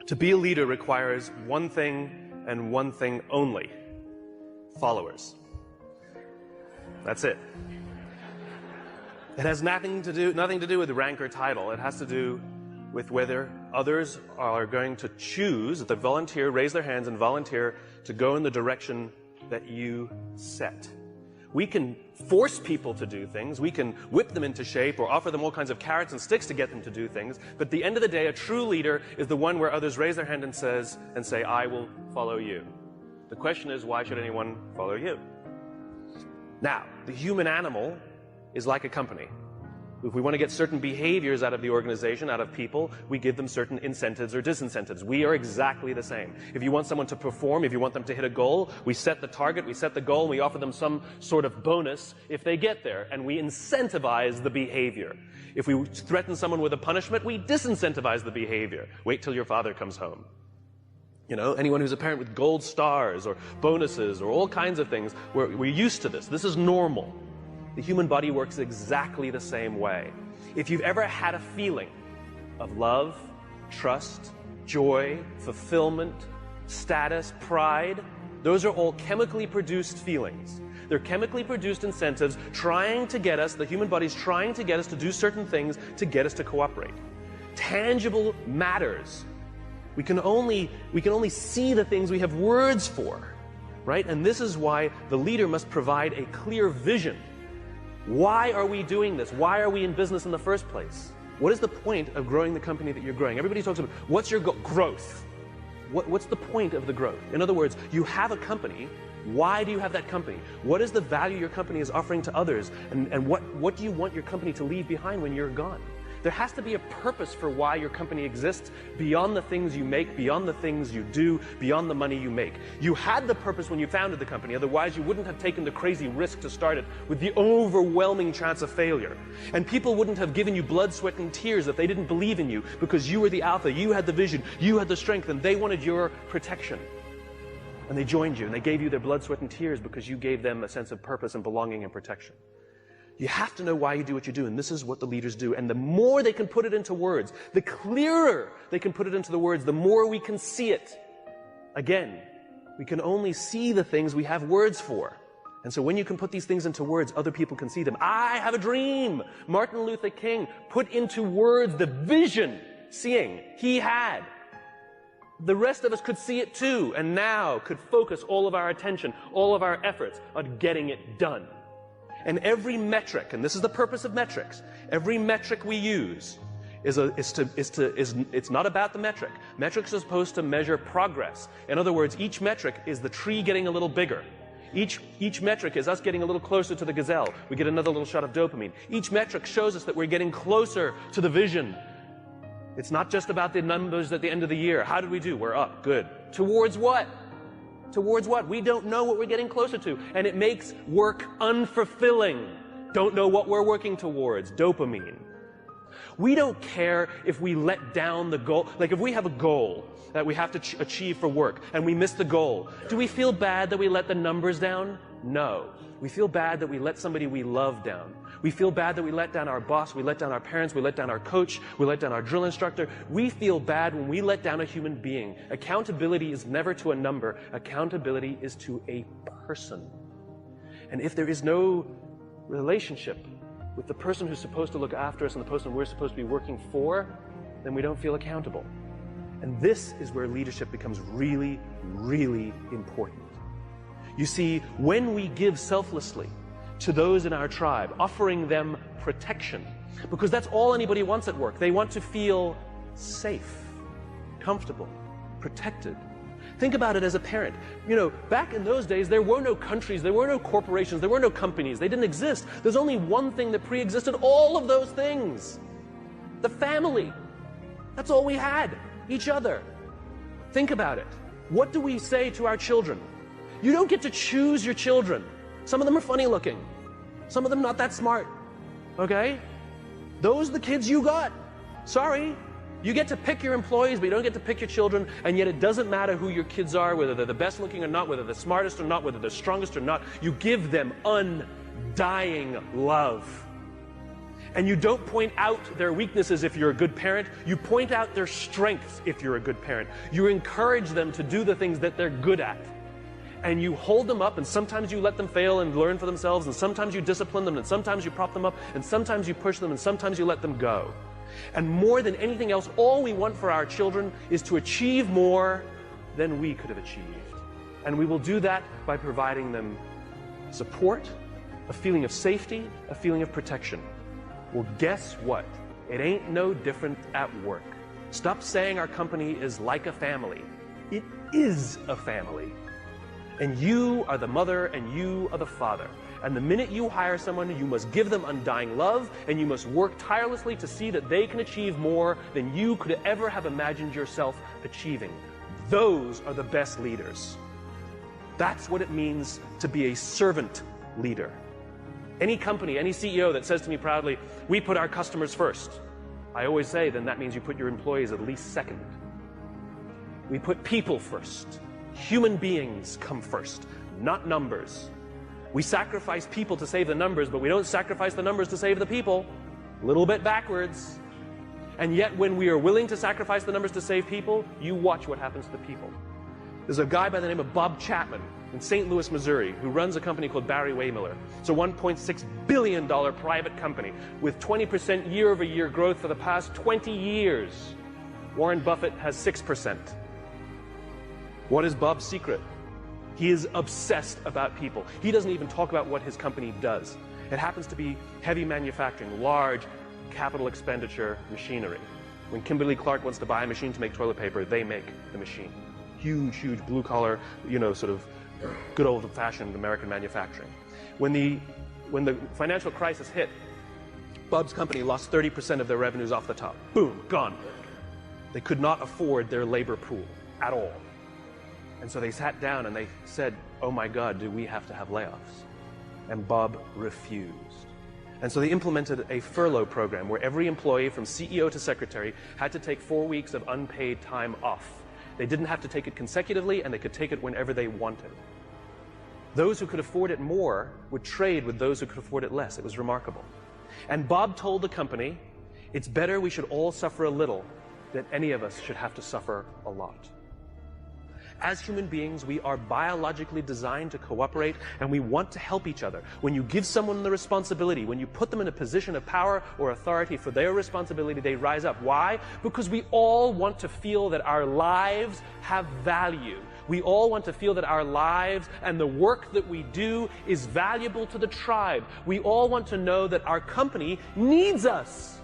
To be a leader requires one thing and one thing only: followers. That's it. It has nothing to do with rank or title. It has to do with whether others are going to choose, that volunteer, raise their hands and volunteer to go in the direction that you set. We can force people to do things, we can whip them into shape or offer them all kinds of carrots and sticks to get them to do things, but at the end of the day, a true leader is the one where others raise their hand and say, I will follow you. The question is, why should anyone follow you? Now, the human animal is like a company. If we want to get certain behaviors out of the organization, out of people, we give them certain incentives or disincentives. We are exactly the same. If you want someone to perform, if you want them to hit a goal, we set the target, we set the goal, and we offer them some sort of bonus if they get there, and we incentivize the behavior. If we threaten someone with a punishment, we disincentivize the behavior. Wait till your father comes home. You know, anyone who's a parent with gold stars or bonuses or all kinds of things, we're used to this. This is normal. The human body works exactly the same way. If you've ever had a feeling of love, trust, joy, fulfillment, status, pride, those are all chemically produced feelings. They're chemically produced incentives trying to get us, the human body's trying to get us to do certain things to get us to cooperate. Tangible matters. We can only see the things we have words for, right? And this is why the leader must provide a clear vision. Why are we doing this? Why are we in business in the first place? What is the point of growing the company that you're growing? Everybody talks about, what's your growth? What's the point of the growth? In other words, you have a company. Why do you have that company? What is the value your company is offering to others? And what do you want your company to leave behind when you're gone? There has to be a purpose for why your company exists beyond the things you make, beyond the things you do, beyond the money you make. You had the purpose when you founded the company, otherwise you wouldn't have taken the crazy risk to start it with the overwhelming chance of failure. And people wouldn't have given you blood, sweat, and tears if they didn't believe in you, because you were the alpha, you had the vision, you had the strength, and they wanted your protection. And they joined you, and they gave you their blood, sweat, and tears because you gave them a sense of purpose and belonging and protection. You have to know why you do what you do, and this is what the leaders do. And the more they can put it into words, the clearer they can put it into the words, the more we can see it. Again, we can only see the things we have words for. And so when you can put these things into words, other people can see them. I have a dream. Martin Luther King put into words the vision, seeing, he had. The rest of us could see it too, and now could focus all of our attention, all of our efforts on getting it done. And every metric, and this is the purpose of metrics, every metric we use it's not about the metric. Metrics are supposed to measure progress. In other words, each metric is the tree getting a little bigger. Each metric is us getting a little closer to the gazelle. We get another little shot of dopamine. Each metric shows us that we're getting closer to the vision. It's not just about the numbers at the end of the year. How did we do? We're up. Good. Towards what? Towards what? We don't know what we're getting closer to. And it makes work unfulfilling. Don't know what we're working towards. Dopamine. We don't care if we let down the goal. Like if we have a goal that we have to achieve for work and we miss the goal, do we feel bad that we let the numbers down? No. We feel bad that we let somebody we love down. We feel bad that we let down our boss, we let down our parents, we let down our coach, we let down our drill instructor. We feel bad when we let down a human being. Accountability is never to a number. Accountability is to a person. And if there is no relationship with the person who's supposed to look after us and the person we're supposed to be working for, then we don't feel accountable. And this is where leadership becomes really, really important. You see, when we give selflessly to those in our tribe, offering them protection, because that's all anybody wants at work. They want to feel safe, comfortable, protected. Think about it as a parent. You know, back in those days, there were no countries, there were no corporations, there were no companies. They didn't exist. There's only one thing that pre-existed all of those things. The family. That's all we had. Each other. Think about it. What do we say to our children? You don't get to choose your children. Some of them are funny looking. Some of them not that smart. Okay? Those are the kids you got. Sorry. You get to pick your employees, but you don't get to pick your children, and yet it doesn't matter who your kids are, whether they're the best looking or not, whether they're the smartest or not, whether they're strongest or not. You give them undying love. And you don't point out their weaknesses if you're a good parent. You point out their strengths if you're a good parent. You encourage them to do the things that they're good at. And you hold them up, and sometimes you let them fail and learn for themselves, and sometimes you discipline them, and sometimes you prop them up, and sometimes you push them, and sometimes you let them go. And more than anything else, all we want for our children is to achieve more than we could have achieved. And we will do that by providing them support, a feeling of safety, a feeling of protection. Well, guess what? It ain't no different at work. Stop saying our company is like a family. It is a family. And you are the mother and you are the father. And the minute you hire someone, you must give them undying love, and you must work tirelessly to see that they can achieve more than you could ever have imagined yourself achieving. Those are the best leaders. That's what it means to be a servant leader. Any company, any CEO that says to me proudly, we put our customers first, I always say, then that means you put your employees at least second. We put people first. Human beings come first, not numbers. We sacrifice people to save the numbers, but we don't sacrifice the numbers to save the people. A little bit backwards. And yet when we are willing to sacrifice the numbers to save people, you watch what happens to the people. There's a guy by the name of Bob Chapman in St. Louis, Missouri, who runs a company called Barry Waymiller. It's a $1.6 billion private company with 20% year-over-year growth for the past 20 years. Warren Buffett has 6%. What is Bob's secret? He is obsessed about people. He doesn't even talk about what his company does. It happens to be heavy manufacturing, large capital expenditure machinery. When Kimberly-Clark wants to buy a machine to make toilet paper, they make the machine. Huge, huge blue-collar, sort of good old-fashioned American manufacturing. When the financial crisis hit, Bob's company lost 30% of their revenues off the top. Boom, gone. They could not afford their labor pool at all. And so they sat down and they said, oh my God, do we have to have layoffs? And Bob refused. And so they implemented a furlough program where every employee from CEO to secretary had to take 4 weeks of unpaid time off. They didn't have to take it consecutively, and they could take it whenever they wanted. Those who could afford it more would trade with those who could afford it less. It was remarkable. And Bob told the company, it's better we should all suffer a little than any of us should have to suffer a lot. As human beings, we are biologically designed to cooperate, and we want to help each other. When you give someone the responsibility, when you put them in a position of power or authority for their responsibility, they rise up. Why? Because we all want to feel that our lives have value. We all want to feel that our lives and the work that we do is valuable to the tribe. We all want to know that our company needs us.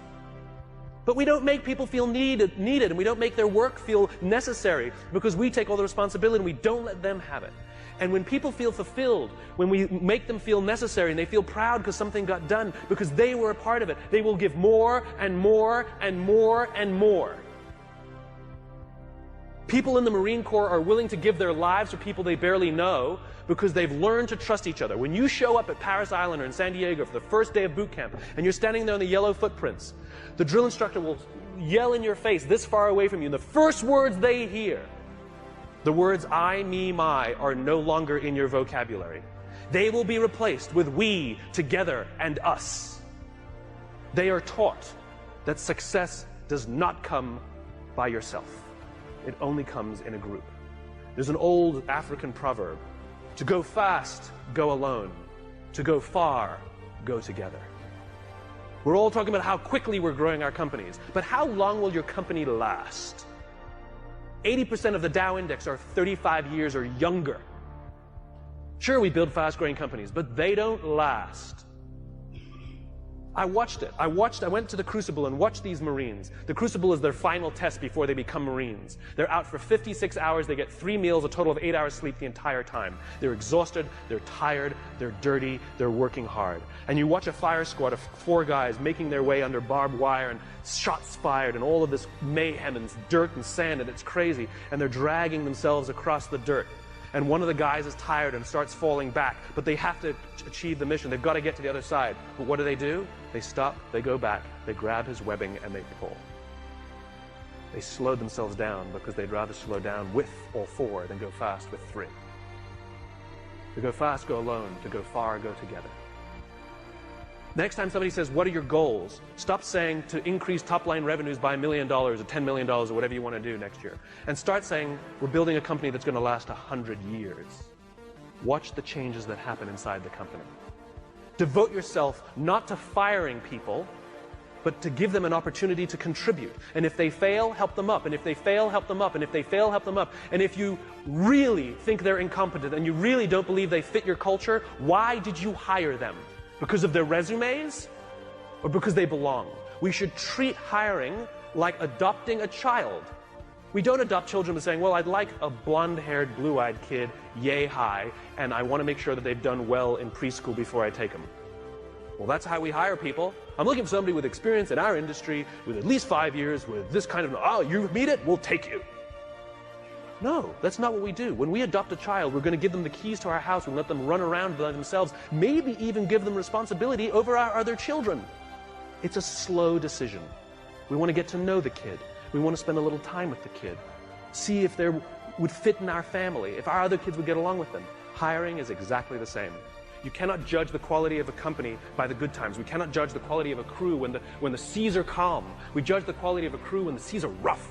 But we don't make people feel needed, and we don't make their work feel necessary because we take all the responsibility and we don't let them have it. And when people feel fulfilled, when we make them feel necessary and they feel proud because something got done, because they were a part of it, they will give more and more and more and more. People in the Marine Corps are willing to give their lives for people they barely know because they've learned to trust each other. When you show up at Paris Island or in San Diego for the first day of boot camp and you're standing there in the yellow footprints, the drill instructor will yell in your face this far away from you, and the first words they hear, the words I, me, my, are no longer in your vocabulary. They will be replaced with we, together, and us. They are taught that success does not come by yourself. It only comes in a group. There's an old African proverb, to go fast, go alone. To go far, go together. We're all talking about how quickly we're growing our companies, but how long will your company last? 80% of the Dow Index are 35 years or younger. Sure, we build fast-growing companies, but they don't last. I watched it. I went to the Crucible and watched these Marines. The Crucible is their final test before they become Marines. They're out for 56 hours. They get 3 meals, a total of 8 hours sleep the entire time. They're exhausted, they're tired, they're dirty, they're working hard. And you watch a fire squad of 4 guys making their way under barbed wire and shots fired and all of this mayhem and dirt and sand, and it's crazy. And they're dragging themselves across the dirt. And one of the guys is tired and starts falling back, but they have to achieve the mission. They've got to get to the other side. But what do? They stop, they go back, they grab his webbing, and they pull. They slowed themselves down because they'd rather slow down with all 4 than go fast with 3. To go fast, go alone. To go far, go together. Next time somebody says, what are your goals? Stop saying to increase top-line revenues by $1 million or $10 million or whatever you want to do next year. And start saying, we're building a company that's going to last 100 years. Watch the changes that happen inside the company. Devote yourself not to firing people, but to give them an opportunity to contribute. And if they fail, help them up. And if they fail, help them up. And if they fail, help them up. And if you really think they're incompetent and you really don't believe they fit your culture, why did you hire them? Because of their resumes or because they belong? We should treat hiring like adopting a child. We don't adopt children by saying, well, I'd like a blonde-haired, blue-eyed kid, yay high, and I want to make sure that they've done well in preschool before I take them. Well, that's how we hire people. I'm looking for somebody with experience in our industry, with at least 5 years, with this kind of, oh, you meet it, we'll take you. No, that's not what we do. When we adopt a child, we're going to give them the keys to our house and let them run around by themselves, maybe even give them responsibility over our other children. It's a slow decision. We want to get to know the kid. We want to spend a little time with the kid. See if they would fit in our family, if our other kids would get along with them. Hiring is exactly the same. You cannot judge the quality of a company by the good times. We cannot judge the quality of a crew when the seas are calm. We judge the quality of a crew when the seas are rough.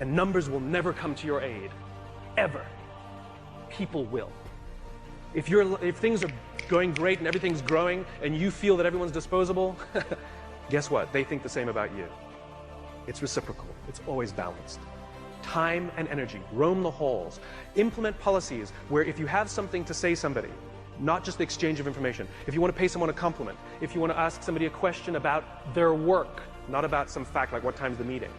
And numbers will never come to your aid. Ever. People will. If things are going great and everything's growing and you feel that everyone's disposable, guess what? They think the same about you. It's reciprocal. It's always balanced. Time and energy. Roam the halls. Implement policies where if you have something to say somebody, not just the exchange of information, if you want to pay someone a compliment, if you want to ask somebody a question about their work, not about some fact like what time's the meeting,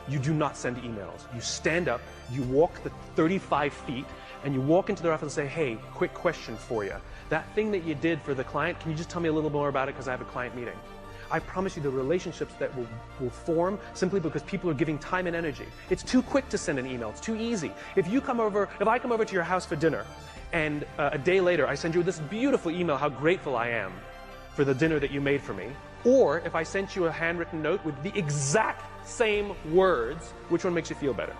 you do not send emails. You stand up, you walk the 35 feet, and you walk into their office and say, hey, quick question for you. That thing that you did for the client, can you just tell me a little more about it because I have a client meeting? I promise you the relationships that will form simply because people are giving time and energy. It's too quick to send an email. It's too easy. If I come over to your house for dinner, and a day later I send you this beautiful email how grateful I am for the dinner that you made for me, or if I sent you a handwritten note with the exact same words, which one makes you feel better?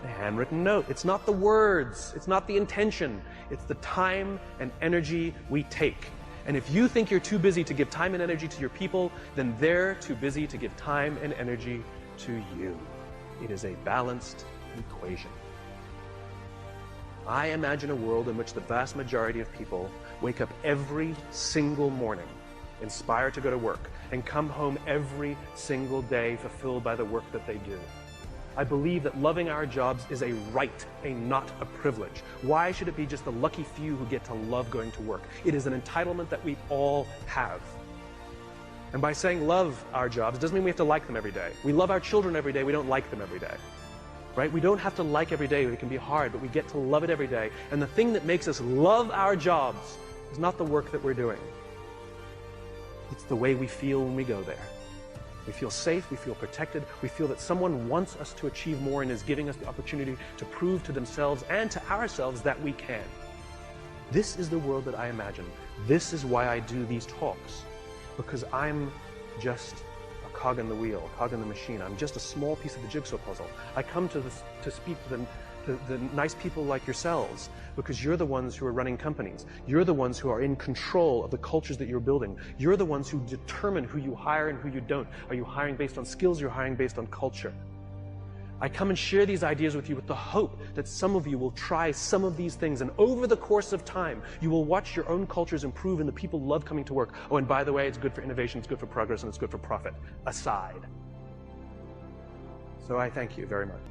The handwritten note. It's not the words. It's not the intention. It's the time and energy we take. And if you think you're too busy to give time and energy to your people, then they're too busy to give time and energy to you. It is a balanced equation. I imagine a world in which the vast majority of people wake up every single morning inspired to go to work and come home every single day fulfilled by the work that they do. I believe that loving our jobs is a right, not a privilege. Why should it be just the lucky few who get to love going to work? It is an entitlement that we all have. And by saying love our jobs, doesn't mean we have to like them every day. We love our children every day, we don't like them every day. Right? We don't have to like every day, it can be hard, but we get to love it every day. And the thing that makes us love our jobs is not the work that we're doing. It's the way we feel when we go there. We feel safe, we feel protected, we feel that someone wants us to achieve more and is giving us the opportunity to prove to themselves and to ourselves that we can. This is the world that I imagine. This is why I do these talks. Because I'm just a cog in the wheel, a cog in the machine. I'm just a small piece of the jigsaw puzzle. I come to speak to the nice people like yourselves, because you're the ones who are running companies. You're the ones who are in control of the cultures that you're building. You're the ones who determine who you hire and who you don't. Are you hiring based on skills? You're hiring based on culture. I come and share these ideas with you with the hope that some of you will try some of these things, and over the course of time, you will watch your own cultures improve and the people love coming to work. Oh, and by the way, it's good for innovation, it's good for progress, and it's good for profit. Aside. So I thank you very much.